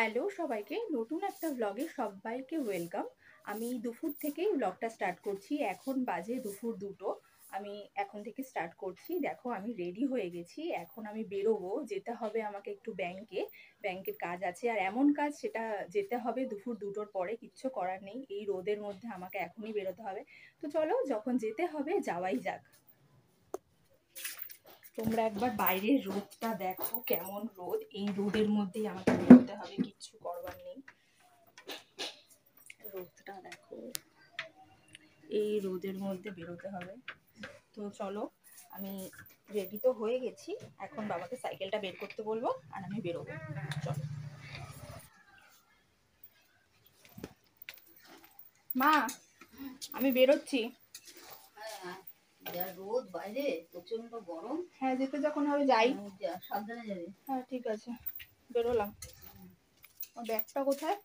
Hello সবাইকে, নতুন একটা ভ্লগে সবাইকে ওয়েলকাম। আমি দুপুর থেকেই ভ্লগটা স্টার্ট করছি। এখন বাজে দুপুর 2টো। আমি এখন থেকে স্টার্ট করছি। দেখো আমি রেডি হয়ে গেছি, এখন আমি বেরোবো, যেতে হবে আমাকে একটু ব্যাংকের কাজ আছে। আর এমন কাজ, সেটা যেতে হবে দুপুর 2টোর পরে, কিচ্ছু করার নেই। এই রোদের মধ্যে আমাকে এখনই বেরোতে হবে। তো চলো, যখন যেতে হবে যাওয়াই যাক। তোমরা একবার বাইরের রোদটা দেখো, কেমন রোদ। এই রোদের মধ্যেই আমাকে বেরোতে হবে, কিচ্ছু করবার নেই। রোদটা দেখো, এই রোদের মধ্যে বেরোতে হবে। তো চলো, আমি রেডি তো হয়ে গেছি। এখন বাবাকে সাইকেলটা বের করতে বলবো আর আমি বেরোবো। চলো মা, আমি বেরোচ্ছি। রোদ বাইরে প্রচন্ড গরম। হ্যাঁ, যেতে যখন হবে যাই। সাবধানে যাবে। হ্যাঁ ঠিক আছে, বেরোলাম। ব্যাগটা কোথায়?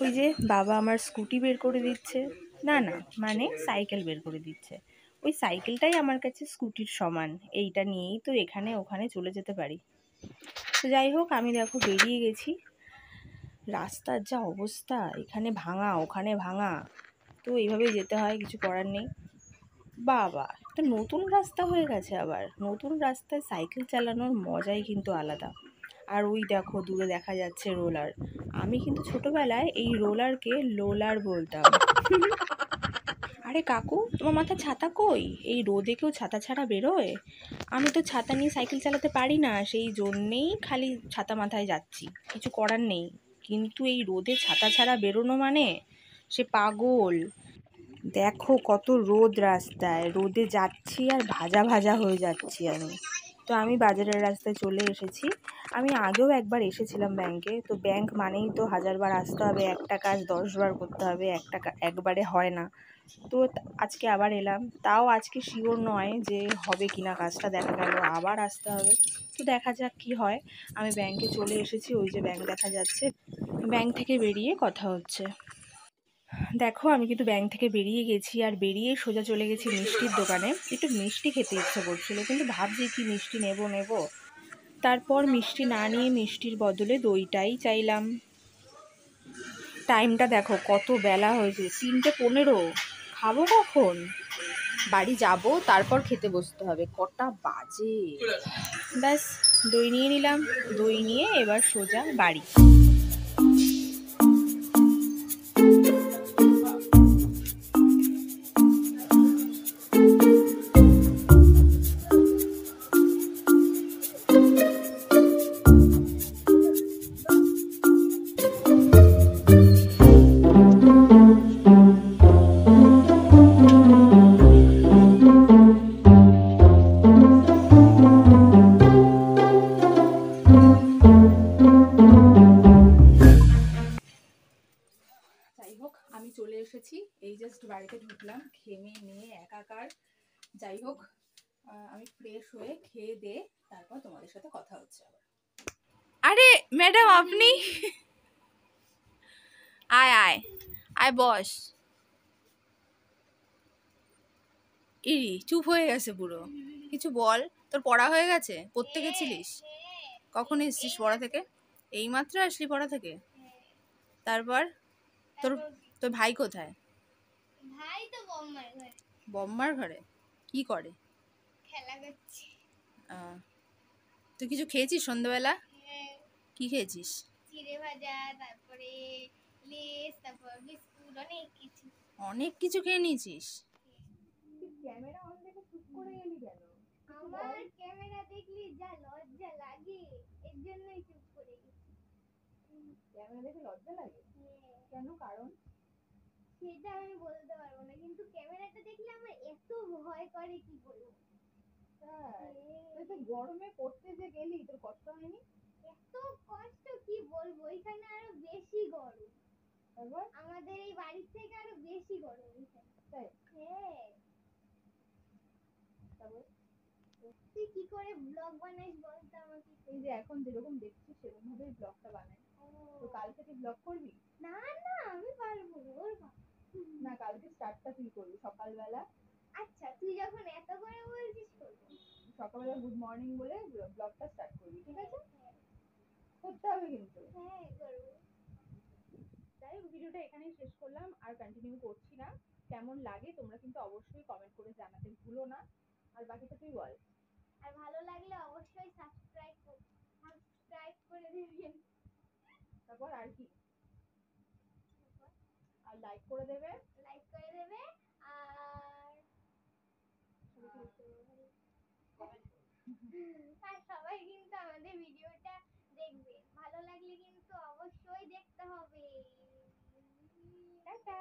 ওই যে বাবা আমার স্কুটি বের করে দিচ্ছে, না না মানে সাইকেল বের করে দিচ্ছে। ওই সাইকেলটাই আমার কাছে স্কুটির সমান। এইটা নিয়েই তো এখানে ওখানে চলে যেতে পারি। তো যাই হোক, আমি দেখো বেরিয়ে গেছি। রাস্তার যা অবস্থা, এখানে ভাঙা ওখানে ভাঙা, তো এইভাবে যেতে হয়, কিছু করার নেই। বাবা, একটা নতুন রাস্তা হয়ে গেছে। আবার নতুন রাস্তায় সাইকেল চালানোর মজাই কিন্তু আলাদা। আর ওই দেখো দূরে দেখা যাচ্ছে রোলার। আমি কিন্তু ছোটবেলায় এই রোলারকে লোলার বলতাম। আরে কাকু, তোমার মাথায় ছাতা কই? এই রোদে কেউ ছাতা ছাড়া বেরোয়? আমি তো ছাতা নিয়ে সাইকেল চালাতে পারি না, সেই জন্যেই খালি ছাতা মাথায় যাচ্ছি, কিছু করার নেই। কিন্তু এই রোদে ছাতা ছাড়া বেরোনো মানে সে পাগল। দেখো কত রোদ রাস্তায়, রোদে যাচ্ছি আর ভাজা ভাজা হয়ে যাচ্ছি আমি। তো আমি বাজারের রাস্তায় চলে এসেছি। আমি আগেও একবার এসেছিলাম ব্যাংকে। তো ব্যাংক মানেই তো 1000বার আসতে হবে, একটা কাজ 10বার করতে হবে, একবারে হয় না। তো আজকে আবার এলাম, তাও আজকে শিওর নয় যে হবে কিনা কাজটা, দেখা গেল আবার আসতে হবে। তো দেখা যাক কি হয়। আমি ব্যাংকে চলে এসেছি, ওই যে ব্যাংক দেখা যাচ্ছে। ব্যাংক থেকে বেরিয়ে কথা হচ্ছে। দেখো আমি কিন্তু ব্যাংক থেকে বেরিয়ে গেছি, আর বেরিয়ে সোজা চলে গেছি মিষ্টির দোকানে। একটু মিষ্টি খেতে ইচ্ছে করছিল, কিন্তু ভাবছি কি মিষ্টি নেব। তারপর মিষ্টি না নিয়ে মিষ্টির বদলে দইটাই চাইলাম। টাইমটা দেখো কত বেলা হয়েছে, 3টে 15। খাবো কখন? বাড়ি যাব, তারপর খেতে বসতে হবে। কটা বাজে! ব্যাস, দই নিয়ে নিলাম। দই নিয়ে এবার সোজা বাড়ি। যাই হোক, আমি চলে এসেছি। এই জাস্ট বাড়িতে ঢুকলাম, ঘেমে নিয়ে একাকার। যাই হোক, আমি ফ্রেশ হয়ে খেয়ে দিয়ে তারপর তোমাদের সাথে কথা হচ্ছে আবার। আরে ম্যাডাম, আপনি আয় আয় আয়, বস। ইরি চুপ হয়ে গেছে পুরো। কিছু বল, তোর পড়া হয়ে গেছে? পড়তে গেছিলিস? কখন এসেছিস পড়া থেকে? এইমাত্র আসলি পড়া থেকে? তারপর তোর তোর ভাই কোথায়? ভাই তো বম্মার ঘরে বম্মার ঘরে? কি করে? খেলা করছে। আহ, তুই কিছু খেয়েছিস সন্ধ্যাবেলা? কি খেয়েছিস? চিড়ে ভাজা, তারপরে লেস, তারপর বিস্কুট, অনেক কিছু। অনেক কিছু খেয়ে নিয়েছিস। ক্যামেরা অন দেখে চুপ করে গেলি কেন? আমার ক্যামেরা দেখলি যা লজ্জা লাগে, এর জন্যই চুপ করে গেছি। ক্যামেরা দেখে লজ্জা লাগে? কেন, কারণ? সেটা আমি বলতে পারবো না, কিন্তু ক্যামেরাটা দেখলে আমার এত ভয় করে কি বলবো। তুই তো গরমে পড়তে যে গেলি, তোর কষ্ট হয়নি? এত কষ্ট কি বলবো, এখানে আরো বেশি গরম। তারপর আমাদের এই বাড়ির থেকে আরো বেশি গরম এখানে। তাই? হ্যাঁ। তারপর তুই কি করে ব্লগ বানাইস বলতো আমাকে? এই যে এখন যেরকম দেখছিস সেরকম ভাবেই ব্লগটা বানাই। তো কাল থেকে ব্লগ করবি? না না, আমি পারবো না, ওর বাবা। না, কালকে স্টার্টটা তুই করবি সকালবেলা। আচ্ছা, তুই যখন এত করে বলছিস করবো। সকালবেলা গুড মর্নিং বলে ব্লগটা স্টার্ট করবি, ঠিক আছে? হ্যাঁ করতে হবে কিন্তু। হ্যাঁ করবো। যাই হোক, ভিডিওটা এখানেই শেষ করলাম, আর কন্টিনিউ করছি না। কেমন লাগে তোমরা কিন্তু অবশ্যই কমেন্ট করে জানাতে ভুলো না। আর বাকিটা তুই বল। আর ভালো লাগলে অবশ্যই সাবস্ক্রাইব করে দিবেন। তারপর আর কি? আর লাইক করে দেবে। লাইক করে দেবে আর আর সবাই কিন্তু আমাদের ভিডিওটা দেখবে, ভালো লাগলে কিন্তু অবশ্যই দেখতে হবে। টাটা।